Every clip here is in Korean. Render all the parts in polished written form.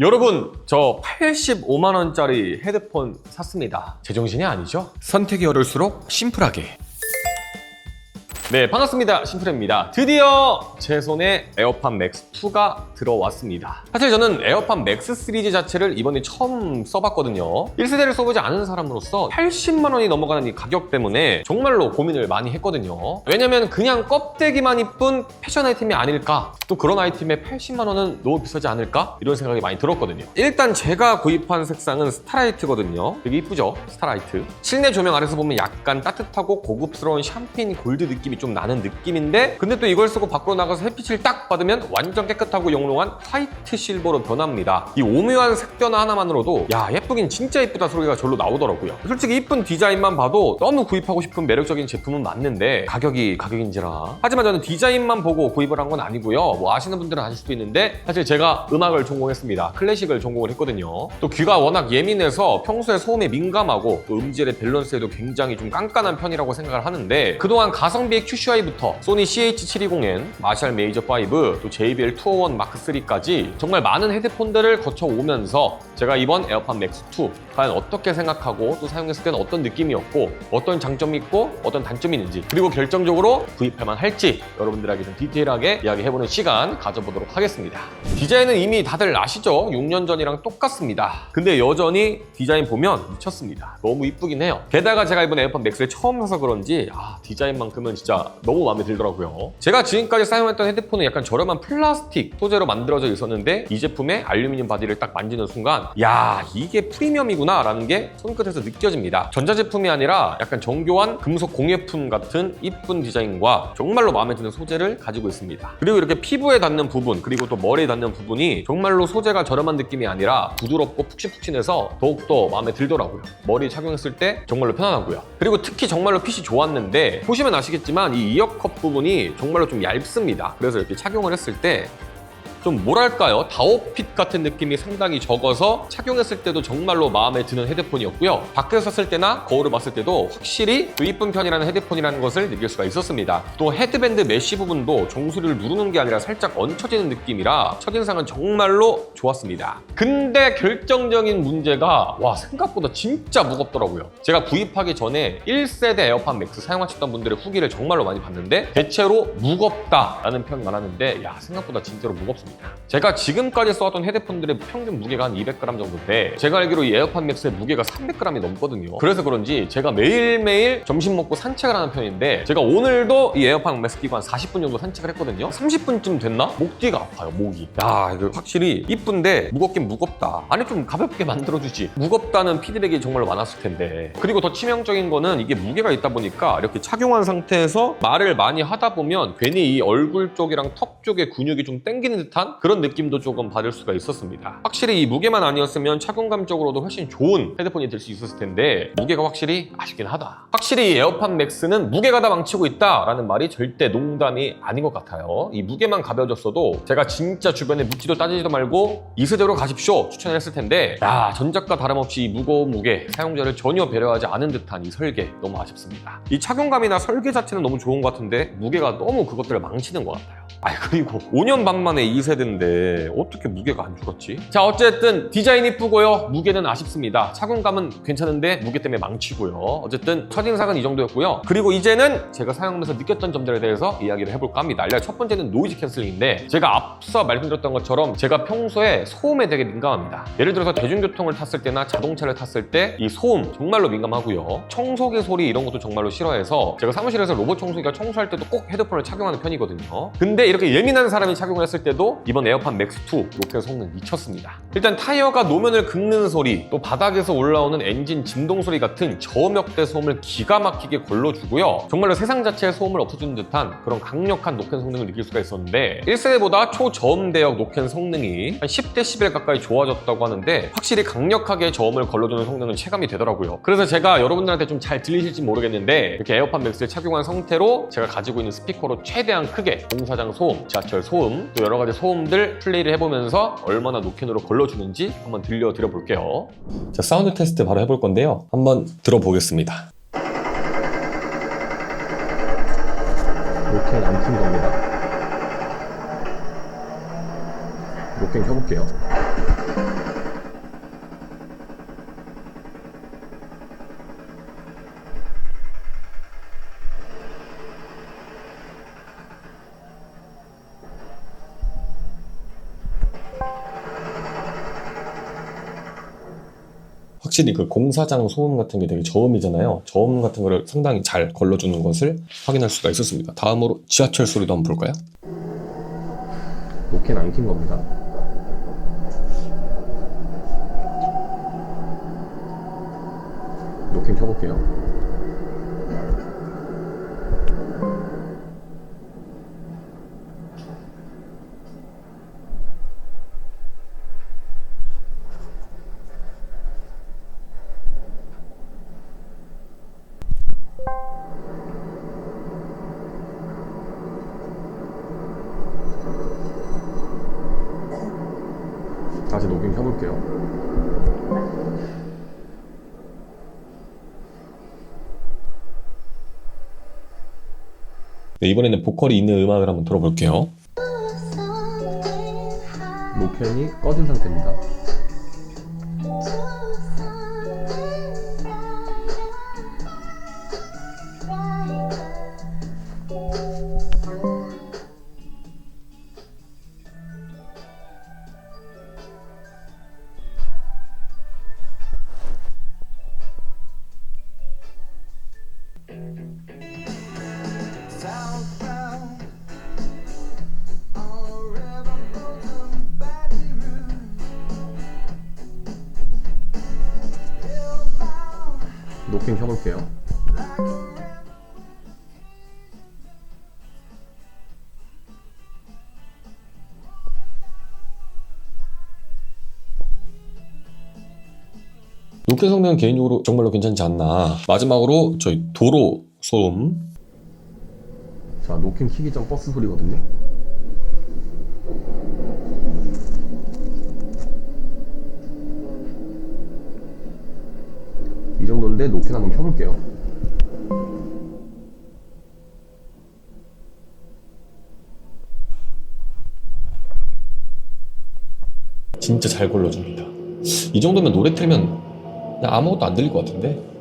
여러분, 저 85만원짜리 헤드폰 샀습니다. 제정신이 아니죠? 선택이 어려울수록 심플하게. 네, 반갑습니다. 심플입니다. 드디어 제 손에 에어팟 맥스 2가 들어왔습니다. 사실 저는 에어팟 맥스 시리즈 자체를 이번에 처음 써봤거든요. 1세대를 써보지 않은 사람으로서 80만 원이 넘어가는 이 가격 때문에 정말로 고민을 많이 했거든요. 왜냐면 그냥 껍데기만 이쁜 패션 아이템이 아닐까? 또 그런 아이템에 80만 원은 너무 비싸지 않을까? 이런 생각이 많이 들었거든요. 일단 제가 구입한 색상은 스타라이트거든요. 되게 이쁘죠? 스타라이트. 실내 조명 아래서 보면 약간 따뜻하고 고급스러운 샴페인 골드 느낌이 좀 나는 느낌인데, 근데 또 이걸 쓰고 밖으로 나가서 햇빛을 딱 받으면 완전 깨끗하고 영롱한 화이트 실버로 변합니다. 이 오묘한 색 변화 하나만으로도 야, 예쁘긴 진짜 예쁘다 소리가 절로 나오더라고요. 솔직히 이쁜 디자인만 봐도 너무 구입하고 싶은 매력적인 제품은 맞는데 가격이 가격인지라. 하지만 저는 디자인만 보고 구입을 한 건 아니고요. 뭐 아시는 분들은 아실 수도 있는데, 사실 제가 음악을 전공했습니다. 클래식을 전공을 했거든요. 또 귀가 워낙 예민해서 평소에 소음에 민감하고 또 음질의 밸런스에도 굉장히 좀 깐깐한 편이라고 생각을 하는데, 그동안 가성비의 QCI부터 소니 CH720N, 마샬 메이저 5, 또 JBL 201 마크 3까지 정말 많은 헤드폰들을 거쳐오면서 제가 이번 에어팟 맥스 2 과연 어떻게 생각하고 또 사용했을 때는 어떤 느낌이었고 어떤 장점이 있고 어떤 단점이 있는지, 그리고 결정적으로 구입할만 할지 여러분들에게 좀 디테일하게 이야기해보는 시간 가져보도록 하겠습니다. 디자인은 이미 다들 아시죠? 6년 전이랑 똑같습니다. 근데 여전히 디자인 보면 미쳤습니다. 너무 이쁘긴 해요. 게다가 제가 이번 에어팟 맥스를 처음 사서 그런지 디자인만큼은 진짜 너무 마음에 들더라고요. 제가 지금까지 사용했던 헤드폰은 약간 저렴한 플라스틱 소재로 만들어져 있었는데, 이 제품의 알루미늄 바디를 딱 만지는 순간 야, 이게 프리미엄이구나 라는 게 손끝에서 느껴집니다. 전자제품이 아니라 약간 정교한 금속 공예품 같은 이쁜 디자인과 정말로 마음에 드는 소재를 가지고 있습니다. 그리고 이렇게 피부에 닿는 부분, 그리고 또 머리에 닿는 부분이 정말로 소재가 저렴한 느낌이 아니라 부드럽고 푹신푹신해서 더욱더 마음에 들더라고요. 머리에 착용했을 때 정말로 편안하고요. 그리고 특히 정말로 핏이 좋았는데, 보시면 아시겠지만 이 이어컵 부분이 정말로 좀 얇습니다. 그래서 이렇게 착용을 했을 때 좀 뭐랄까요? 다오핏 같은 느낌이 상당히 적어서 착용했을 때도 정말로 마음에 드는 헤드폰이었고요. 밖에서 썼을 때나 거울을 봤을 때도 확실히 또 이쁜 편이라는 헤드폰이라는 것을 느낄 수가 있었습니다. 또 헤드밴드 메쉬 부분도 정수리를 누르는 게 아니라 살짝 얹혀지는 느낌이라 첫인상은 정말로 좋았습니다. 근데 결정적인 문제가 생각보다 진짜 무겁더라고요. 제가 구입하기 전에 1세대 에어팟 맥스 사용하셨던 분들의 후기를 정말로 많이 봤는데 대체로 무겁다라는 평이 많았는데, 생각보다 진짜로 무겁습니다. 제가 지금까지 써왔던 헤드폰들의 평균 무게가 한 200g 정도인데, 제가 알기로 이 에어팟 맥스의 무게가 300g이 넘거든요. 그래서 그런지 제가 매일매일 점심 먹고 산책을 하는 편인데, 제가 오늘도 이 에어팟 맥스 끼고 한 40분 정도 산책을 했거든요. 30분쯤 됐나? 목 뒤가 아파요, 목이. 이거 확실히 이쁜데 무겁긴 무겁다. 아니, 좀 가볍게 만들어주지. 무겁다는 피드백이 정말로 많았을 텐데. 그리고 더 치명적인 거는 이게 무게가 있다 보니까 이렇게 착용한 상태에서 말을 많이 하다 보면 괜히 이 얼굴 쪽이랑 턱 쪽에 근육이 좀 당기는 듯한 그런 느낌도 조금 받을 수가 있었습니다. 확실히 이 무게만 아니었으면 착용감적으로도 훨씬 좋은 헤드폰이 될 수 있었을 텐데, 무게가 확실히 아쉽긴 하다. 확실히 이 에어팟 맥스는 무게가 다 망치고 있다라는 말이 절대 농담이 아닌 것 같아요. 이 무게만 가벼워졌어도 제가 진짜 주변에 묻지도 따지지도 말고 2세대로 가십시오 추천을 했을 텐데, 전작과 다름없이 이 무거운 무게, 사용자를 전혀 배려하지 않은 듯한 이 설계, 너무 아쉽습니다. 이 착용감이나 설계 자체는 너무 좋은 것 같은데 무게가 너무 그것들을 망치는 것 같아요. 그리고 5년 반 만에 2세대인데 어떻게 무게가 안 줄었지? 자, 어쨌든 디자인 이쁘고요. 무게는 아쉽습니다. 착용감은 괜찮은데 무게 때문에 망치고요. 어쨌든 첫인상은 이 정도였고요. 그리고 이제는 제가 사용하면서 느꼈던 점들에 대해서 이야기를 해볼까 합니다. 일단 첫 번째는 노이즈 캔슬링인데, 제가 앞서 말씀드렸던 것처럼 제가 평소에 소음에 되게 민감합니다. 예를 들어서 대중교통을 탔을 때나 자동차를 탔을 때 이 소음 정말로 민감하고요. 청소기 소리 이런 것도 정말로 싫어해서 제가 사무실에서 로봇 청소기가 청소할 때도 꼭 헤드폰을 착용하는 편이거든요. 근데 이렇게 예민한 사람이 착용을 했을 때도 이번 에어팟 맥스 2 노캔 성능 미쳤습니다. 일단 타이어가 노면을 긁는 소리, 또 바닥에서 올라오는 엔진 진동 소리 같은 저음역대 소음을 기가 막히게 걸러주고요. 정말로 세상 자체의 소음을 없애주는 듯한 그런 강력한 노캔 성능을 느낄 수가 있었는데, 1세대보다 초저음대역 노캔 성능이 한 10dB 가까이 좋아졌다고 하는데, 확실히 강력하게 저음을 걸러주는 성능은 체감이 되더라고요. 그래서 제가 여러분들한테 좀 잘 들리실지 모르겠는데, 이렇게 에어팟 맥스를 착용한 상태로 제가 가지고 있는 스피커로 최대한 크게 공사장 소음, 지하철 소음, 또 여러 가지 소음들 플레이를 해보면서 얼마나 노캔으로 걸러주는지 한번 들려드려 볼게요. 자, 사운드 테스트 바로 해볼 건데요. 한번 들어보겠습니다. 노캔 안 튼 겁니다. 노캔 켜볼게요. 확실히 그 공사장 소음 같은 게 되게 저음이잖아요. 저음 같은 거를 상당히 잘 걸러주는 것을 확인할 수가 있었습니다. 다음으로 지하철 소리도 한번 볼까요? 노캔 안 킨 겁니다. 노캔 켜볼게요. 다시 녹음 켜볼게요. 네, 이번에는 보컬이 있는 음악을 한번 들어볼게요. 노캔이 꺼진 상태입니다. 노캔 켜볼게요. 노캔 성능은 개인적으로 정말로 괜찮지 않나. 마지막으로 저희 도로 소음. 자, 노캔 키기 전 버스 소리거든요. 이 정도인데 노캔 한번 켜볼게요. 진짜 잘 걸러줍니다. 이 정도면 노래 틀면 그냥 아무것도 안 들릴 것 같은데?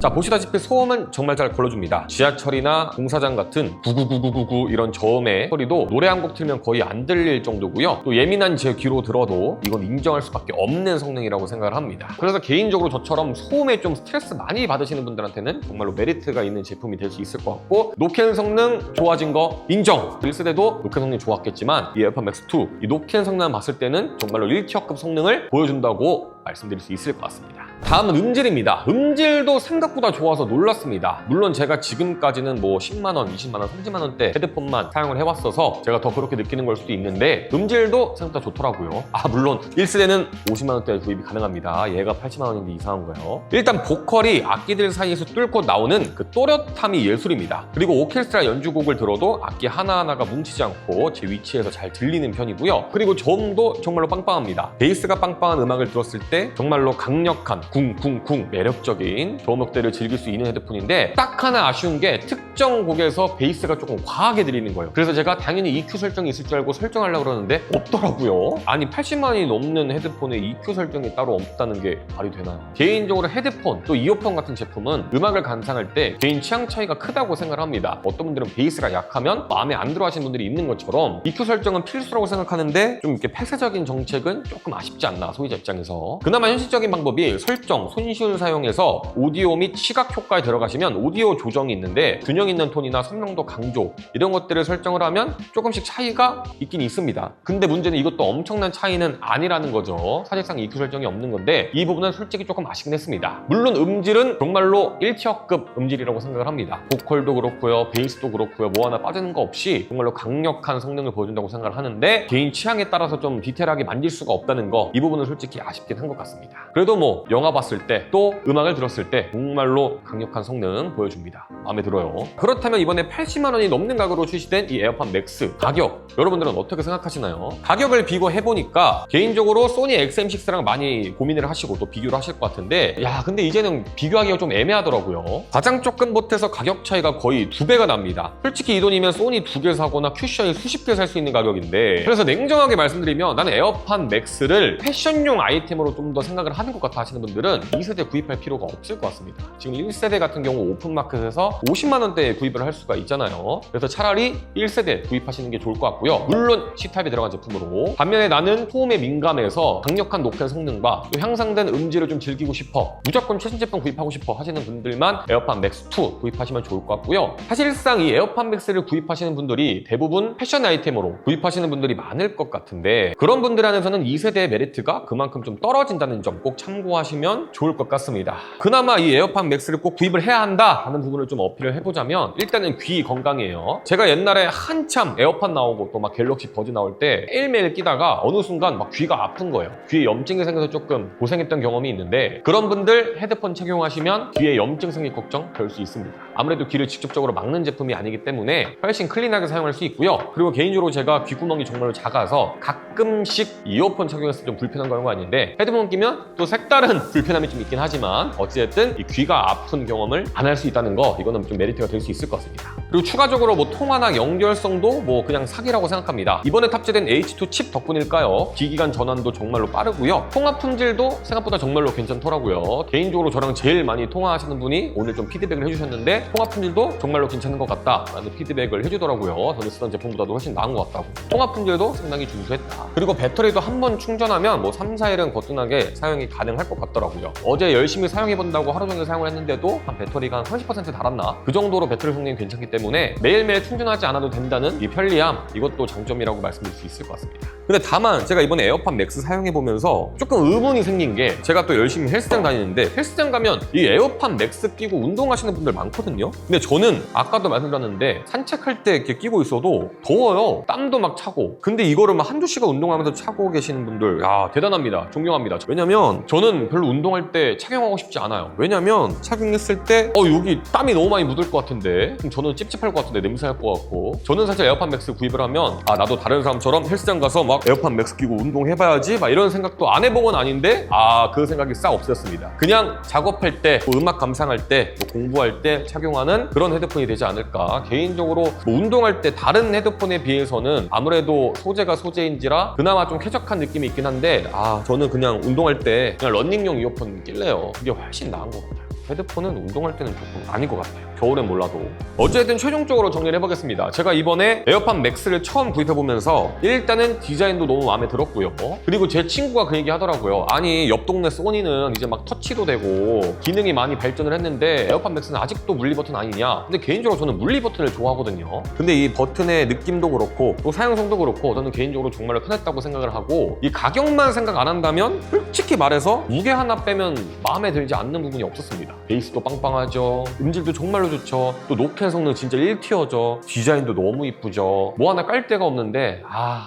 자, 보시다시피 소음은 정말 잘 걸러줍니다. 지하철이나 공사장 같은 구구구구구구 이런 저음의 소리도 노래 한 곡 틀면 거의 안 들릴 정도고요. 또 예민한 제 귀로 들어도 이건 인정할 수밖에 없는 성능이라고 생각을 합니다. 그래서 개인적으로 저처럼 소음에 좀 스트레스 많이 받으시는 분들한테는 정말로 메리트가 있는 제품이 될 수 있을 것 같고, 노캔 성능 좋아진 거 인정! 1세대도 노캔 성능이 좋았겠지만 이 에어팟 맥스 2, 이 노캔 성능 봤을 때는 정말로 1티어급 성능을 보여준다고 말씀드릴 수 있을 것 같습니다. 다음은 음질입니다. 음질도 생각보다 좋아서 놀랐습니다. 물론 제가 지금까지는 뭐 10만원, 20만원, 30만원대 헤드폰만 사용을 해왔어서 제가 더 그렇게 느끼는 걸 수도 있는데 음질도 생각보다 좋더라고요. 물론 1세대는 50만원대에 구입이 가능합니다. 얘가 80만원인데 이상한 거예요. 일단 보컬이 악기들 사이에서 뚫고 나오는 그 또렷함이 예술입니다. 그리고 오케스트라 연주곡을 들어도 악기 하나하나가 뭉치지 않고 제 위치에서 잘 들리는 편이고요. 그리고 저음도 정말로 빵빵합니다. 베이스가 빵빵한 음악을 들었을 때 정말로 강력한 쿵쿵쿵 매력적인 저음역대를 즐길 수 있는 헤드폰인데, 딱 하나 아쉬운 게 특정 곡에서 베이스가 조금 과하게 들리는 거예요. 그래서 제가 당연히 EQ 설정이 있을 줄 알고 설정하려고 그러는데 없더라고요. 아니 80만 원이 넘는 헤드폰에 EQ 설정이 따로 없다는 게 말이 되나요? 개인적으로 헤드폰 또 이어폰 같은 제품은 음악을 감상할 때 개인 취향 차이가 크다고 생각을 합니다. 어떤 분들은 베이스가 약하면 마음에 안 들어 하시는 분들이 있는 것처럼 EQ 설정은 필수라고 생각하는데 좀 이렇게 폐쇄적인 정책은 조금 아쉽지 않나, 소비자 입장에서. 그나마 현실적인 방법이 설정, 손쉬운 사용해서 오디오 및 시각 효과에 들어가시면 오디오 조정이 있는데 균형 있는 톤이나 선명도 강조 이런 것들을 설정을 하면 조금씩 차이가 있긴 있습니다. 근데 문제는 이것도 엄청난 차이는 아니라는 거죠. 사실상 EQ 설정이 없는 건데 이 부분은 솔직히 조금 아쉽긴 했습니다. 물론 음질은 정말로 1티어급 음질이라고 생각을 합니다. 보컬도 그렇고요, 베이스도 그렇고요, 뭐 하나 빠지는 거 없이 정말로 강력한 성능을 보여준다고 생각을 하는데, 개인 취향에 따라서 좀 디테일하게 만질 수가 없다는 거, 이 부분은 솔직히 아쉽긴 한 것 같습니다. 그래도 뭐 영화 봤을 때 또 음악을 들었을 때 정말로 강력한 성능 보여줍니다. 마음에 들어요. 그렇다면 이번에 80만 원이 넘는 가격으로 출시된 이 에어팟 맥스 가격, 여러분들은 어떻게 생각하시나요? 가격을 비교해보니까 개인적으로 소니 XM6랑 많이 고민을 하시고 또 비교를 하실 것 같은데, 야 근데 이제는 비교하기가 좀 애매하더라고요. 가장 조금 못해서 가격 차이가 거의 2배가 납니다. 솔직히 이 돈이면 소니 2개 사거나 큐셔이 수십 개 살 수 있는 가격인데, 그래서 냉정하게 말씀드리면 나는 에어팟 맥스를 패션용 아이템으로 좀 더 생각을 하는 것 같아 하시는 분들 분들은 2세대 구입할 필요가 없을 것 같습니다. 지금 1세대 같은 경우 오픈마켓에서 50만 원대에 구입을 할 수가 있잖아요. 그래서 차라리 1세대 구입하시는 게 좋을 것 같고요. 물론 C타입이 들어간 제품으로. 반면에 나는 소음에 민감해서 강력한 노캔 성능과 또 향상된 음질을 좀 즐기고 싶어, 무조건 최신 제품 구입하고 싶어 하시는 분들만 에어팟 맥스 2 구입하시면 좋을 것 같고요. 사실상 이 에어팟 맥스를 구입하시는 분들이 대부분 패션 아이템으로 구입하시는 분들이 많을 것 같은데, 그런 분들 안에서는 2세대의 메리트가 그만큼 좀 떨어진다는 점 꼭 참고하시면 좋을 것 같습니다. 그나마 이 에어팟 맥스를 꼭 구입을 해야 한다 하는 부분을 좀 어필을 해보자면, 일단은 귀 건강이에요. 제가 옛날에 한참 에어팟 나오고 또 막 갤럭시 버즈 나올 때 매일매일 끼다가 어느 순간 막 귀가 아픈 거예요. 귀에 염증이 생겨서 조금 고생했던 경험이 있는데, 그런 분들 헤드폰 착용하시면 귀에 염증 생길 걱정 별 수 있습니다. 아무래도 귀를 직접적으로 막는 제품이 아니기 때문에 훨씬 클린하게 사용할 수 있고요. 그리고 개인적으로 제가 귓구멍이 정말로 작아서 가끔씩 이어폰 착용했을 때 좀 불편한 경우가 있는데, 헤드폰 끼면 또 색다른 불편함이 좀 있긴 하지만 어찌됐든 이 귀가 아픈 경험을 안 할 수 있다는 거, 이거는 좀 메리트가 될 수 있을 것 같습니다. 그리고 추가적으로 뭐 통화나 연결성도 뭐 그냥 사기라고 생각합니다. 이번에 탑재된 H2 칩 덕분일까요? 기기간 전환도 정말로 빠르고요. 통화 품질도 생각보다 정말로 괜찮더라고요. 개인적으로 저랑 제일 많이 통화하시는 분이 오늘 좀 피드백을 해주셨는데, 통화 품질도 정말로 괜찮은 것 같다 라는 피드백을 해주더라고요. 저는 쓰던 제품보다도 훨씬 나은 것 같다고. 통화 품질도 상당히 준수했다. 그리고 배터리도 한 번 충전하면 뭐 3, 4일은 거뜬하게 사용이 가능할 것 같더라고요. 어제 열심히 사용해본다고 하루 종일 사용을 했는데도 한 배터리가 한 30% 달았나? 그 정도로 배터리 성능이 괜찮기 때문에 매일매일 충전하지 않아도 된다는 이 편리함, 이것도 장점이라고 말씀드릴 수 있을 것 같습니다. 근데 다만 제가 이번에 에어팟 맥스 사용해보면서 조금 의문이 생긴 게, 제가 또 열심히 헬스장 다니는데 헬스장 가면 이 에어팟 맥스 끼고 운동하시는 분들 많거든요. 근데 저는 아까도 말씀드렸는데 산책할 때 이렇게 끼고 있어도 더워요. 땀도 막 차고. 근데 이거를 막 한두 시간 운동하면서 차고 계시는 분들, 야, 대단합니다. 존경합니다. 왜냐면 저는 별로 운동할 때 착용하고 싶지 않아요. 왜냐면 착용했을 때 여기 땀이 너무 많이 묻을 것 같은데, 그럼 저는 찝찝할 것 같은데, 냄새날 것 같고. 저는 사실 에어팟 맥스 구입을 하면 나도 다른 사람처럼 헬스장 가서 막 에어팟 맥스 끼고 운동해봐야지 막 이런 생각도 안 해본 건 아닌데, 그 생각이 싹 없었습니다. 그냥 작업할 때, 뭐 음악 감상할 때, 뭐 공부할 때 착용하는 그런 헤드폰이 되지 않을까. 개인적으로 뭐 운동할 때 다른 헤드폰에 비해서는 아무래도 소재가 소재인지라 그나마 좀 쾌적한 느낌이 있긴 한데, 저는 그냥 운동할 때 그냥 러닝용 이어폰 낄래요. 그게 훨씬 나은 것 같아요. 헤드폰은 운동할 때는 조금 아닌 것 같아요. 겨울엔 몰라도. 어쨌든 최종적으로 정리를 해보겠습니다. 제가 이번에 에어팟 맥스를 처음 구입해보면서 일단은 디자인도 너무 마음에 들었고요. 그리고 제 친구가 그 얘기 하더라고요. 아니, 옆 동네 소니는 이제 막 터치도 되고 기능이 많이 발전을 했는데 에어팟 맥스는 아직도 물리 버튼 아니냐. 근데 개인적으로 저는 물리 버튼을 좋아하거든요. 근데 이 버튼의 느낌도 그렇고 또 사용성도 그렇고 저는 개인적으로 정말 편했다고 생각을 하고, 이 가격만 생각 안 한다면 솔직히 말해서 무게 하나 빼면 마음에 들지 않는 부분이 없었습니다. 베이스도 빵빵하죠. 음질도 정말로 좋죠. 또 노캔 성능 진짜 1티어죠. 디자인도 너무 이쁘죠. 뭐 하나 깔 데가 없는데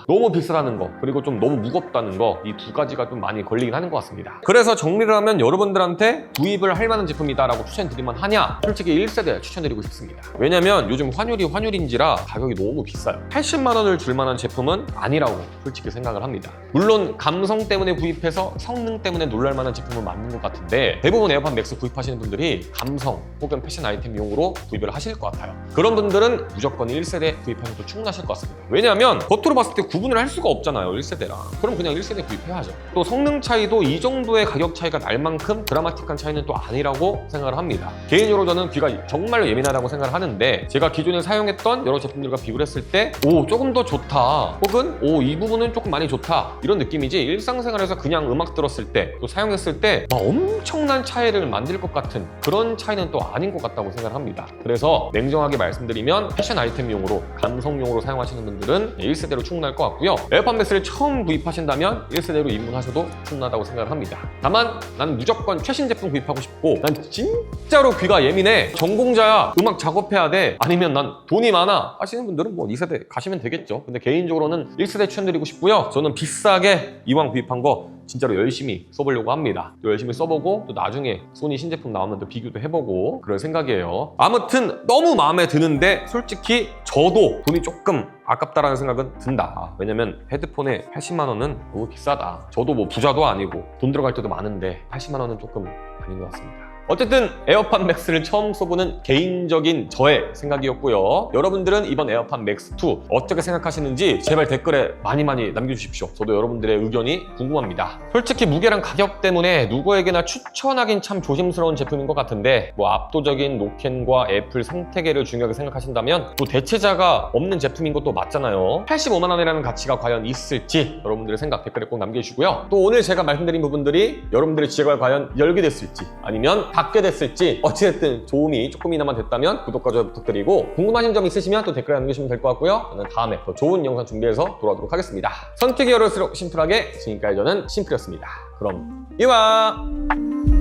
너무 비싸다는 거, 그리고 좀 너무 무겁다는 거, 이 두 가지가 좀 많이 걸리긴 하는 것 같습니다. 그래서 정리를 하면 여러분들한테 구입을 할 만한 제품이다 라고 추천드리면 하냐? 솔직히 1세대 추천드리고 싶습니다. 왜냐면 요즘 환율이 환율인지라 가격이 너무 비싸요. 80만 원을 줄 만한 제품은 아니라고 솔직히 생각을 합니다. 물론 감성 때문에 구입해서 성능 때문에 놀랄 만한 제품은 맞는 것 같은데, 대부분 에어팟 맥스 구입하시는 분들이 감성 혹은 패션 아이템용으로 구입을 하실 것 같아요. 그런 분들은 무조건 1세대 구입하셔도 충분하실 것 같습니다. 왜냐하면 겉으로 봤을 때 구분을 할 수가 없잖아요, 1세대랑. 그럼 그냥 1세대 구입해야죠. 또 성능 차이도 이 정도의 가격 차이가 날 만큼 드라마틱한 차이는 또 아니라고 생각을 합니다. 개인적으로 저는 귀가 정말로 예민하다고 생각을 하는데, 제가 기존에 사용했던 여러 제품들과 비교를 했을 때 조금 더 좋다, 혹은 이 부분은 조금 많이 좋다, 이런 느낌이지, 일상생활에서 그냥 음악 들었을 때 또 사용했을 때 막 엄청난 차이를 만들 것 같은 그런 차이는 또 아닌 것 같다고 생각을 합니다. 그래서 냉정하게 말씀드리면 패션 아이템용으로, 감성용으로 사용하시는 분들은 1세대로 충분할 것 같고요. 에어팟 맥스를 처음 구입하신다면 1세대로 입문하셔도 충분하다고 생각을 합니다. 다만 난 무조건 최신 제품 구입하고 싶고, 난 진짜로 귀가 예민해, 전공자야, 음악 작업해야 돼, 아니면 난 돈이 많아 하시는 분들은 뭐 2세대 가시면 되겠죠. 근데 개인적으로는 1세대 추천드리고 싶고요. 저는 비싸게 이왕 구입한 거 진짜로 열심히 써보려고 합니다. 또 열심히 써보고 또 나중에 소니 신제품 나오면 또 비교도 해보고 그럴 생각이에요. 아무튼 너무 마음에 드는데 솔직히 저도 돈이 조금 아깝다라는 생각은 든다. 왜냐면 헤드폰에 80만 원은 너무 비싸다. 저도 뭐 부자도 아니고 돈 들어갈 때도 많은데 80만 원은 조금 아닌 것 같습니다. 어쨌든 에어팟 맥스를 처음 써보는 개인적인 저의 생각이었고요. 여러분들은 이번 에어팟 맥스2 어떻게 생각하시는지 제발 댓글에 많이 남겨주십시오. 저도 여러분들의 의견이 궁금합니다. 솔직히 무게랑 가격 때문에 누구에게나 추천하긴 참 조심스러운 제품인 것 같은데 뭐 압도적인 노캔과 애플 생태계를 중요하게 생각하신다면 또 대체자가 없는 제품인 것도 맞잖아요. 85만 원이라는 가치가 과연 있을지 여러분들의 생각 댓글에 꼭 남겨주시고요. 또 오늘 제가 말씀드린 부분들이 여러분들의 지혜가 과연 열게 됐을지 아니면 닫게 됐을지 어찌됐든 도움이 조금이나마 됐다면 구독과 좋아요 부탁드리고 궁금하신 점 있으시면 또 댓글에 남겨주시면 될 것 같고요. 저는 다음에 더 좋은 영상 준비해서 돌아오도록 하겠습니다. 선택이 어려울수록 심플하게, 지금까지 저는 심플이었습니다. 그럼 이만!